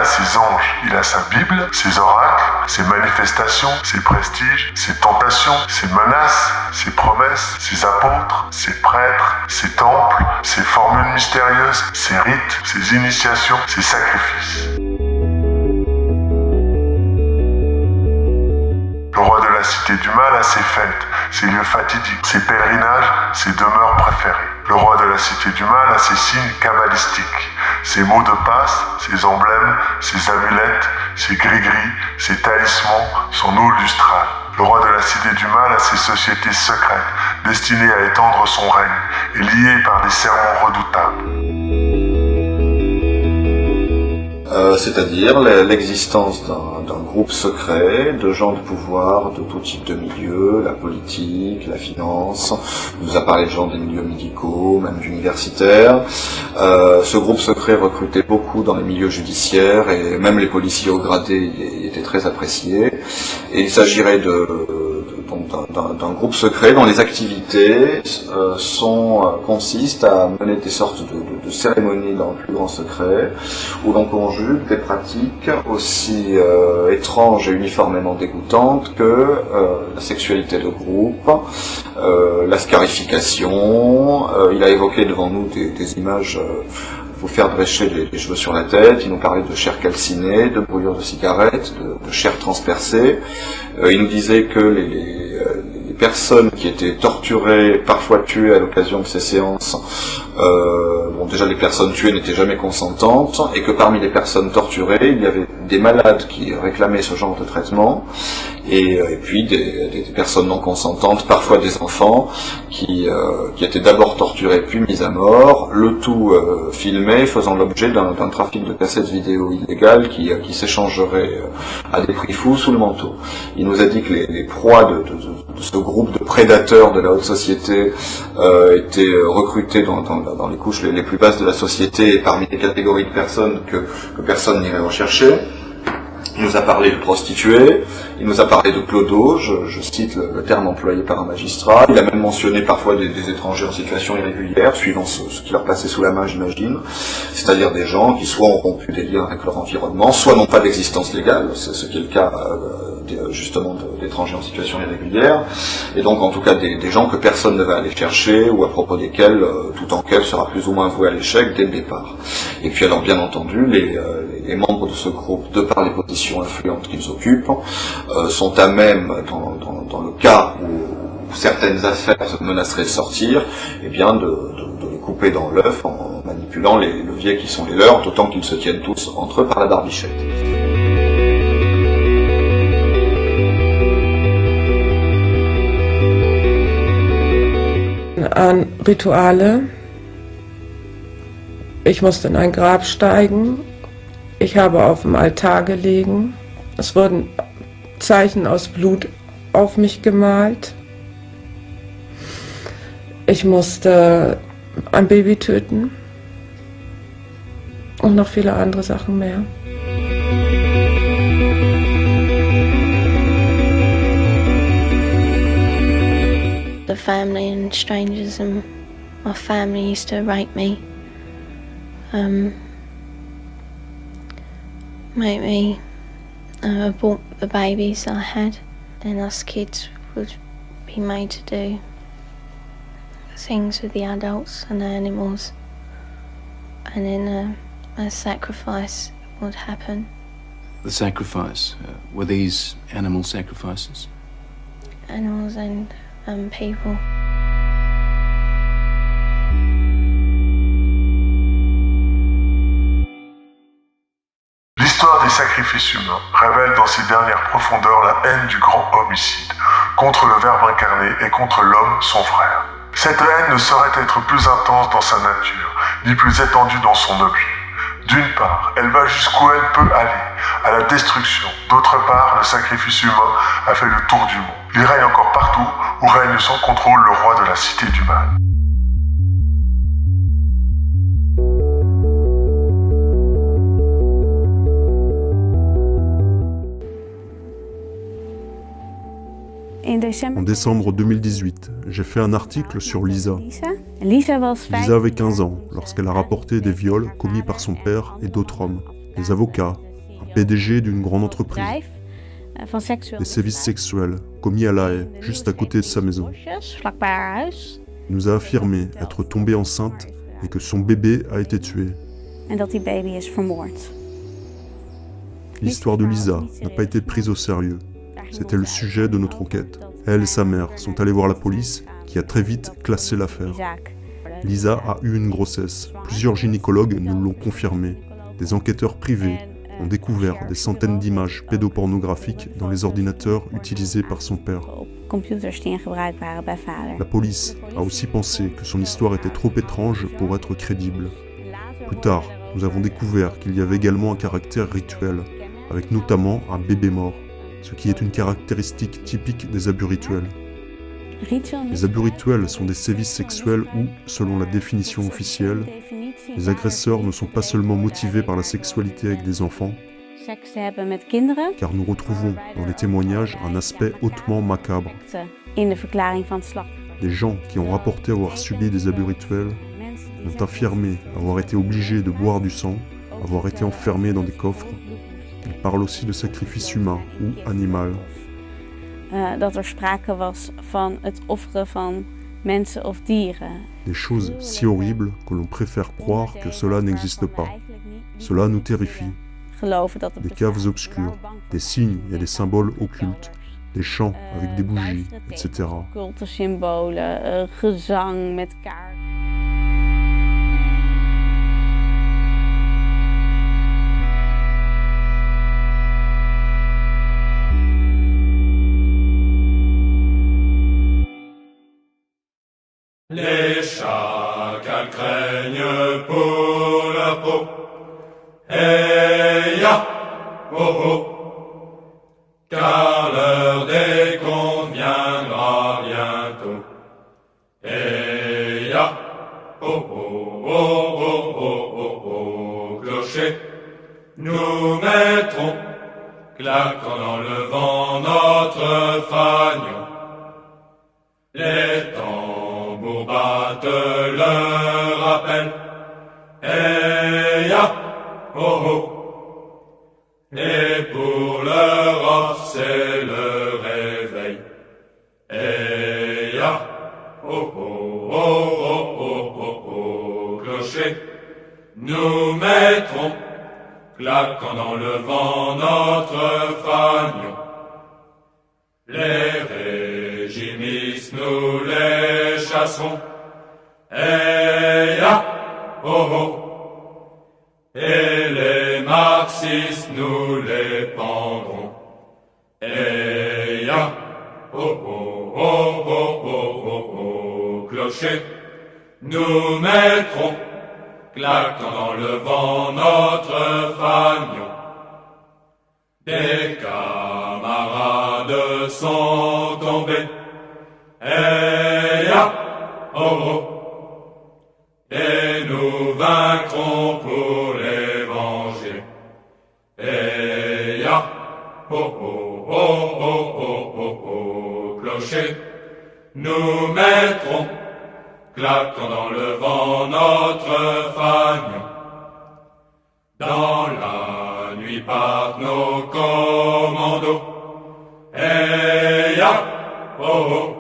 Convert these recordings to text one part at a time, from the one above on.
a ses anges, il a sa Bible, ses oracles, ses manifestations, ses prestiges, ses tentations, ses menaces, ses promesses, ses apôtres, ses prêtres, ses temples, ses formules mystérieuses, ses rites, ses initiations, ses sacrifices. Le roi de la cité du mal a ses fêtes, ses lieux fatidiques, ses pèlerinages, ses demeures préférées. Le roi de la cité du mal a ses signes kabbalistiques, ses mots de passe, ses emblèmes, ses amulettes, ses gris-gris, ses talismans, son eau lustrale. Le roi de la cité du mal a ses sociétés secrètes, destinées à étendre son règne et liées par des serments redoutables. C'est-à-dire l'existence d'un groupe secret de gens de pouvoir de tout type de milieux, la politique, la finance, il nous a parlé de gens des milieux médicaux, même universitaires. Ce groupe secret recrutait beaucoup dans les milieux judiciaires et même les policiers haut gradés étaient très appréciés. Et il s'agirait d'un groupe secret dont les activités consistent à mener des sortes de cérémonies dans le plus grand secret, où l'on conjugue des pratiques aussi étranges et uniformément dégoûtantes que la sexualité de groupe, la scarification. Il a évoqué devant nous des images vous faire drescher les cheveux sur la tête. Il nous parlait de chair calcinée, de brûlures de cigarettes, de chair transpercée. Il nous disait que les personnes qui étaient torturées, parfois tuées à l'occasion de ces séances, déjà les personnes tuées n'étaient jamais consentantes, et que parmi les personnes torturées, il y avait des malades qui réclamaient ce genre de traitement, et puis des personnes non consentantes, parfois des enfants, qui étaient d'abord torturés puis mis à mort, le tout filmé, faisant l'objet d'un trafic de cassettes vidéo illégales qui s'échangerait à des prix fous sous le manteau. Il nous a dit que les proies de ce groupe de prédateurs de la haute société étaient recrutés dans les couches les plus basses de la société et parmi les catégories de personnes que personne n'irait rechercher. Il nous a parlé de prostituées, il nous a parlé de clodos, je cite le terme employé par un magistrat. Il a même mentionné parfois des étrangers en situation irrégulière, suivant ce qui leur passait sous la main, j'imagine. C'est-à-dire des gens qui soit ont rompu des liens avec leur environnement, soit n'ont pas d'existence légale, c'est ce qui est le cas justement d'étrangers en situation irrégulière, et donc en tout cas des gens que personne ne va aller chercher, ou à propos desquels toute enquête sera plus ou moins vouée à l'échec dès le départ. Et puis alors bien entendu, les membres de ce groupe, de par les positions influentes qu'ils occupent, sont à même, dans le cas où certaines affaires menaceraient de sortir, eh bien de les couper dans l'œuf en manipulant les leviers qui sont les leurs, d'autant qu'ils se tiennent tous entre eux par la barbichette. An Rituale. Ich musste in ein Grab steigen. Ich habe auf dem Altar gelegen. Es wurden Zeichen aus Blut auf mich gemalt. Ich musste ein Baby töten. Und noch viele andere Sachen mehr. The family and strangers and my family used to rape me, make me abort the babies I had, and us kids would be made to do things with the adults and the animals, and then a sacrifice would happen. The sacrifice, were these animal sacrifices? Animals and people. L'histoire des sacrifices humains révèle dans ses dernières profondeurs la haine du grand homicide, contre le Verbe incarné et contre l'homme, son frère. Cette haine ne saurait être plus intense dans sa nature, ni plus étendue dans son objet. D'une part, elle va jusqu'où elle peut aller, à la destruction. D'autre part, le sacrifice humain a fait le tour du monde. Il règne encore partout où règne sans contrôle le roi de la cité du mal. En décembre 2018, j'ai fait un article sur Lisa. Lisa avait 15 ans lorsqu'elle a rapporté des viols commis par son père et d'autres hommes. Les avocats, PDG d'une grande entreprise. bedrijf van seksueel Des sévices sexuels commis à La Haye, juste à côté de sa maison. bosjes, vlakbij haar huis. Il nous a affirmé être tombée enceinte et que son bébé a été tué. En dat die baby is vermoord. L'histoire de Lisa n'a pas été prise au sérieux. C'était le sujet de notre enquête. Elle et sa mère sont allées voir la police, qui a très vite classé l'affaire. Die zaak. Lisa a eu une grossesse. Plusieurs gynécologues nous l'ont confirmé. Des enquêteurs privés ont découvert des centaines d'images pédopornographiques dans les ordinateurs utilisés par son père. Op computers die in gebruik waren bij vader. La police a aussi pensé que son histoire était trop étrange pour être crédible. Plus tard, nous avons découvert qu'il y avait également un caractère rituel, avec notamment un bébé mort, ce qui est une caractéristique typique des abus rituels. Les abus rituels sont des sévices sexuels où, selon la définition officielle, les agresseurs ne sont pas seulement motivés par la sexualité avec des enfants, Seks te hebben met kinderen. car nous retrouvons dans les témoignages un aspect hautement macabre. In de verklaring van het slachtoffer. Des gens qui ont rapporté avoir subi des abus rituels Mensen die ont affirmé avoir été obligés de boire du sang, avoir été enfermés dans des coffres. Ils parlent aussi de sacrifices humains ou animal. Dat er sprake was van het offeren van mensen of dieren. Des choses si horribles que l'on préfère croire que cela n'existe pas. Cela nous terrifie. Geloven dat het Des bestaat. caves obscures, des signes et des symboles occultes, des chants avec des bougies, etc. Occulte symbolen, gezang met kaart. Les chacals craignent pour leur peau. Hey ya, oh oh, car l'heure des comptes viendra bientôt. Hey ya, oh oh, oh oh, oh oh, oh, clocher, nous mettrons, claquant dans le vent notre fanion. Les tambours battent le rappel. Hey ya, oh oh. Et pour l'Europe c'est le réveil. Hey ya, oh oh, oh oh, oh oh, oh, clocher. Nous mettrons, claquant dans le vent notre fanion. Les régimistes nous les chasserons. Hey ya, oh oh. Et les marxistes nous les pendrons. Hey ya, oh oh, oh oh, oh oh, oh, clocher. Nous mettrons, claquant dans le vent notre fanion. Des camarades sont tombés. Hey ya, oh oh. Et nous vaincrons pour les venger. Hey ya, oh oh, oh oh, oh oh, oh, clocher. Nous mettrons, claquant dans le vent notre fanion. Dans la nuit partent nos commandos. Hey ya, oh oh.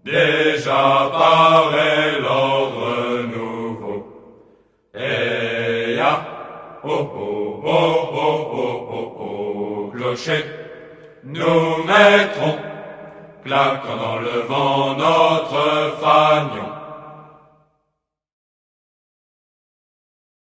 Déjà paraît l'ordre nouveau. Hey ya, oh oh, oh oh, oh oh, oh, clocher. Nous mettrons, claquant dans le vent notre fanion.